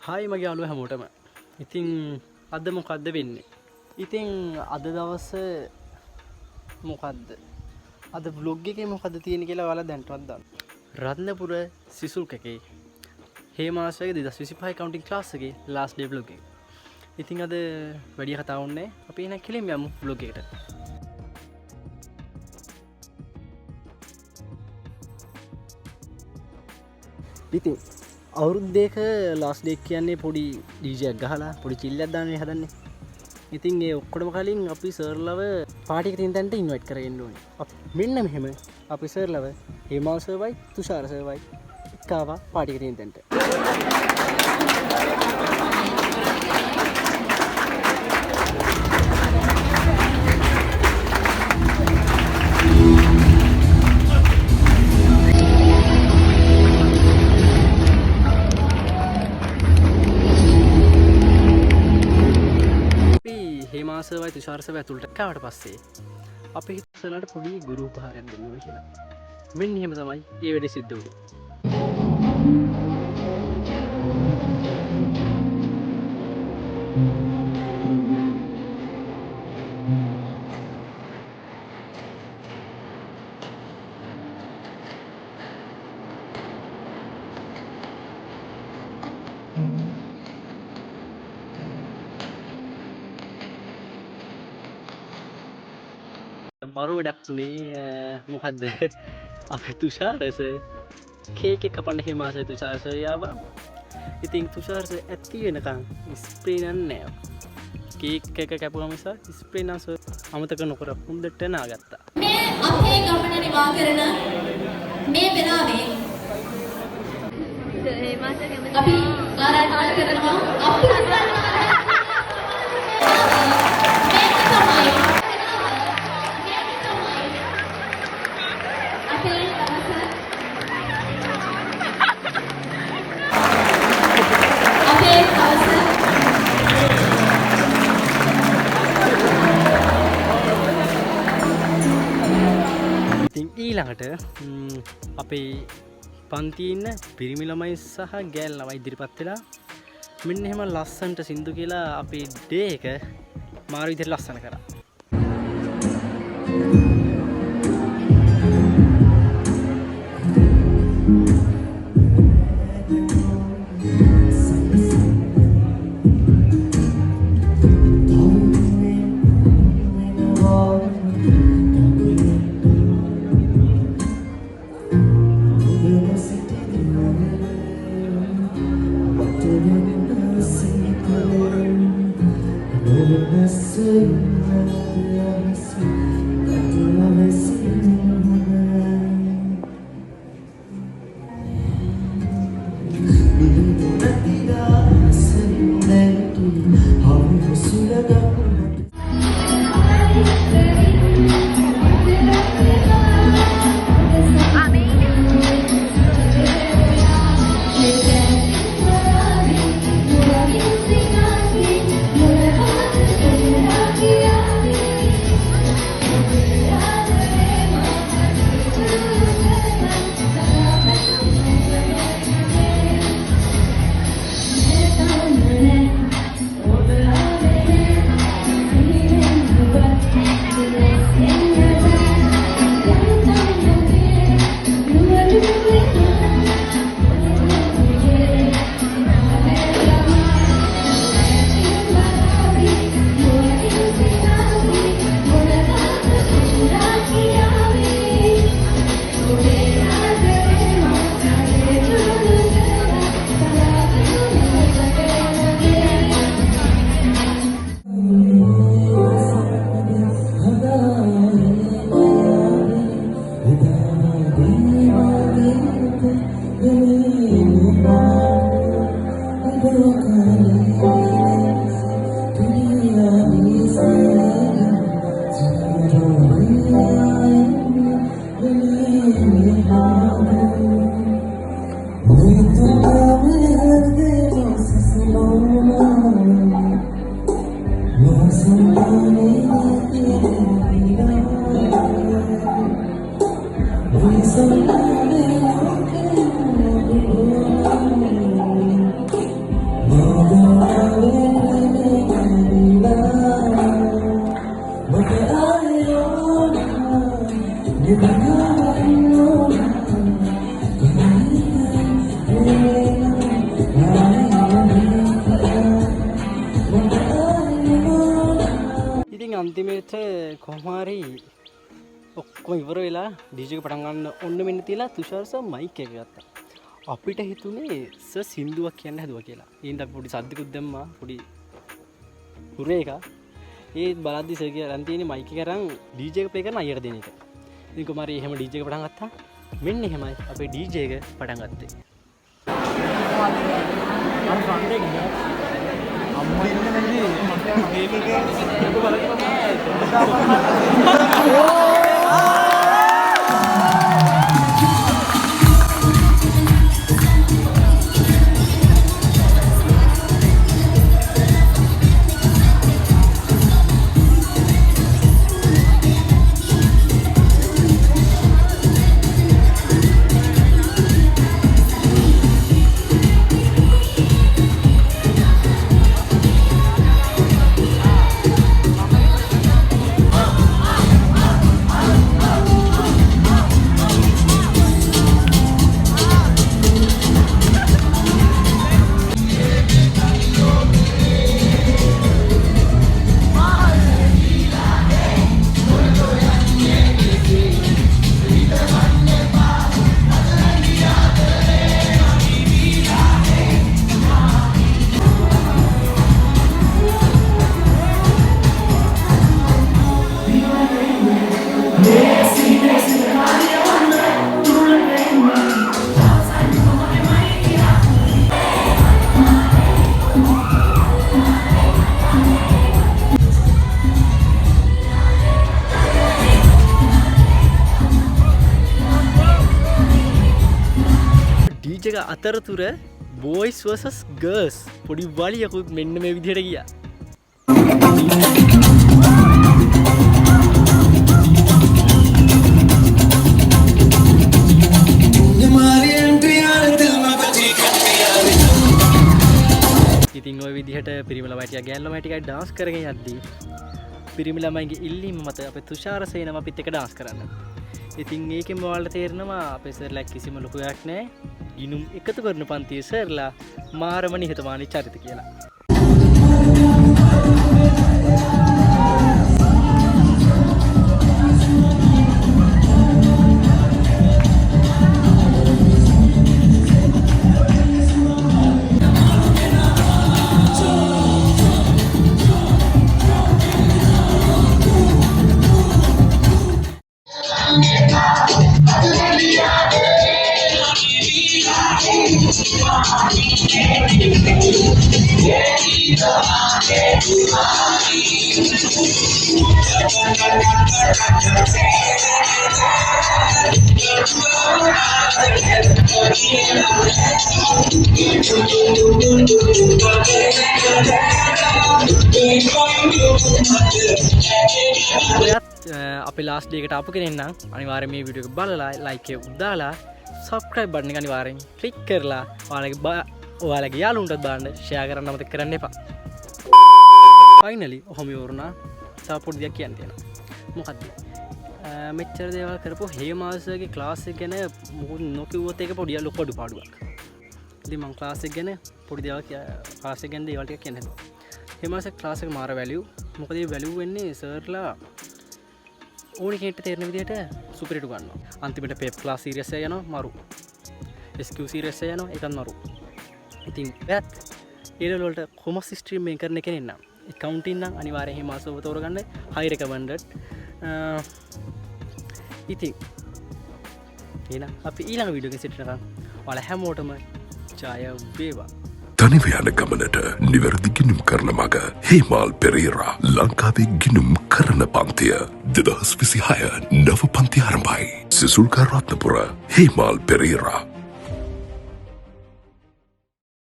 Hi මගේ යාළුවෝ හැමෝටම. ඉතින් අද මොකද්ද වෙන්නේ? ඉතින් අද දවසේ මොකද්ද? අද vlog එකේ මොකද්ද තියෙන්නේ කියලා ඔයාලා දැන්ටවත් දාන්න. රත්නපුර සිසුල්කකේ හේමාසයේ 2025 කවුන්ටිංగ్ ක්ලාස් එකේ last day vlog එක. ඉතින් අද වැඩි කතාවක් නැහැ. අපි එන කෙලින්ම යමු vlog එකට. ඉතින් අවුරුද්දේක ලාස්ට් ඩේ කියන්නේ පොඩි DJ එකක් ගහලා පොඩි chill එකක් දාන්න හදන්නේ. ඉතින් ඒ ඔක්කොම කලින් අපි සර්ලව පාටි එකට තියෙන තැනට ඉන්වයිට් කරගෙන ඕනේ. මෙන්න මෙහෙම අපි සර්ලව හේමා සර්වයි තුෂාර සර්වයි එක්කාවා පාටි එකට තියෙන තැනට. හේමාසවයි තුෂාරසවයි ඇතුළට කාවට පස්සේ අපි හිතසලට පොඩි ගුරු උපහාරයක් දෙන්න ඕනේ කියලා. මෙන්න එහෙම තමයි මේ වැඩේ සිද්ධ වුනේ. මරු වැඩක්නේ මොකද්ද අපි තුෂාරස කේක් එක කපන්න හේමාස තුෂාරස යාවා. ඉතින් තුෂාරස ඇති වෙනකන් ස්ප්‍රේ නෑ. කේක් එක කැපුවම නිසා ස්ප්‍රේ නස අමතක නොකර හොඳට නාගත්තා. මේ අපේ ගමන නිවා කරන මේ වෙලාවේ අපි ආරාධනා කරනවා අපේ ඊළඟට අපේ පන්තියේ ඉන්න පිරිමි ළමයි සහ ගෑල් ළමයි ඉදිරිපත් වෙලා මෙන්න එහෙම ලස්සනට සින්දු කියලා අපේ ඩේ එක මාරු විදිහට ලස්සන කරා. කොහොමාරි ඔක්කොම ඉවර වෙලා ඩීජේ එක පටන් ගන්න ඔන්න මෙන්න තියලා තුෂාර සර් මයික් එක ගත්තා. අපිට හිතුනේ සර් සින්දුවක් කියන්න හැදුවා කියලා. ඊට අපි පොඩි සද්දිකුත් දැම්මා පොඩි හුරේ එක. ඒ බලද්දි සර් කියලා අරන් තියෙන්නේ මයික් එක අරන් ඩීජේ එක ප්ලේ කරන අයියට දෙන එක. ඉතින් කොහොමාරි එහෙම ඩීජේ එක පටන් ගත්තා. මෙන්න එහෙමයි අපේ ඩීජේ එක පටන් ගත්තේ. ඩීජේ එක අතරතුර බෝයිස් වර්සස් ගර්ල්ස් පොඩි වලියකුත් මෙන්න මේ විදිහට ගියා. ඉතින් ওই විදිහට පිරිමි ළමයි ටික ගෑනු ළමයි ටිකයි ඩාන්ස් කරගෙන යද්දී පිරිමි ළමයිගේ ඉල්ලීම මත අපේ තුෂාර සේනම අපිත් එක්ක ඩාන්ස් කරන්න. ඉතින් ඒකෙන් ඔයාලට තේරෙනවා අපේ සර්ලා කිසිම ලොකුයක් නැහැ. ගිනුම් එකතු කරන පන්තියේ සර්ලා මාරම නිහතමානී චරිත කියලා. අපේ ලාස්ට් ඩේ එකට ආපු කෙනෙක් නම් අනිවාර්යෙන් මේ වීඩියෝ එක බලලා ලයික් එක දාලා සබ්ස්ක්‍රයිබ් බටන් එක අනිවාර්යෙන් ක්ලික් කරලා ඔයාලගේ යාළුවන්ටත් දාන්න ෂෙයා කරන්න අමතක කරන්න එපා. ෆයිනලි ඔහොම ඉවරුණා. තව පොඩි දෙයක් කියන්න තියෙනවා. මොකද්ද? මෙච්චර දේවල් කරපුවා හේමාස්ගේ ක්ලාස් එක ගැන මොකද නොකියුවොත් ඒක පොඩි ලොකු අඩුපාඩුවක්. ඉතින් මම ක්ලාස් එක ගැන පොඩි දේවල් ක්ලාස් එක ගැන දේවල් ටිකක් කියන්න හදනවා. හේමාස් ක්ලාස් එක මාර වැලියු. මොකද මේ වැලියු වෙන්නේ සර්ලා ඕනි කෙනෙක්ට තේරෙන විදිහට සුපිරිට ගන්නවා. අන්තිමට පේප් ක්ලාස් සීරියස් එක යනවා මරු. SQ සීරියස් එක යනවා ඒකත් මරු. ඉතින් ඒත් ඒ ලෙවල් වලට කොමර්ස් ස්ට්‍රීම් එක කරන කෙනෙක් නම් accounting නම් අනිවාර්යෙන් හේමාස්ව තෝරගන්න high recommended. ඉතින් එහෙනම් අපි ඊළඟ වීඩියෝ එකෙන් සිටිනකම් ඔයාලා හැමෝටම ජය වේවා. තනිව යන ගමනට නිවැරදි ගිණුම් කරන මග හේමාල් පෙරේරා ලංකාවේ ගිණුම් කරන පන්තිය 2026 නව පන්ති ආරම්භයි. සිසුල්කා රත්නපුර හේමාල් පෙරේරා